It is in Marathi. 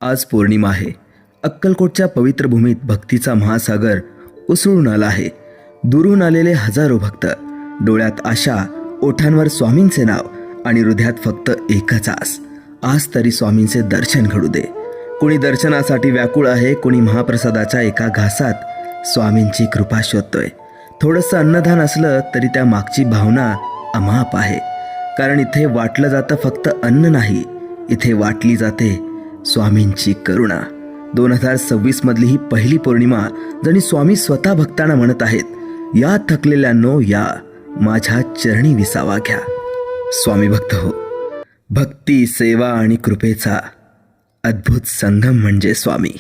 आज पौर्णिमा आहे. अक्कलकोटच्या पवित्र भूमीत भक्तीचा महासागर उसळून आला आहे. दुरून आलेले हजारो भक्त, डोळ्यात आशा, ओठांवर स्वामींचे नाव आणि हृदयात फक्त एकच आस, आज तरी स्वामींचे दर्शन घडू दे. कोणी दर्शनासाठी व्याकुळ आहे, कोणी महाप्रसादाच्या एका घासात स्वामींची कृपा शोधतोय. थोडंसं अन्नदान असलं तरी त्या मागची भावना अमाप आहे. कारण इथे वाटलं जातं फक्त अन्न नाही, इथे वाटली जाते स्वामींची करुणा. 2026 मधली ही पहिली पौर्णिमा जणी स्वामी स्वतः भक्तांना म्हणत आहेत, या थकलेल्यांनो या, माझ्या चरणी विसावा घ्या. स्वामी भक्त हो, भक्ती, सेवा आणि कृपेचा अद्भुत संगम म्हणजे स्वामी.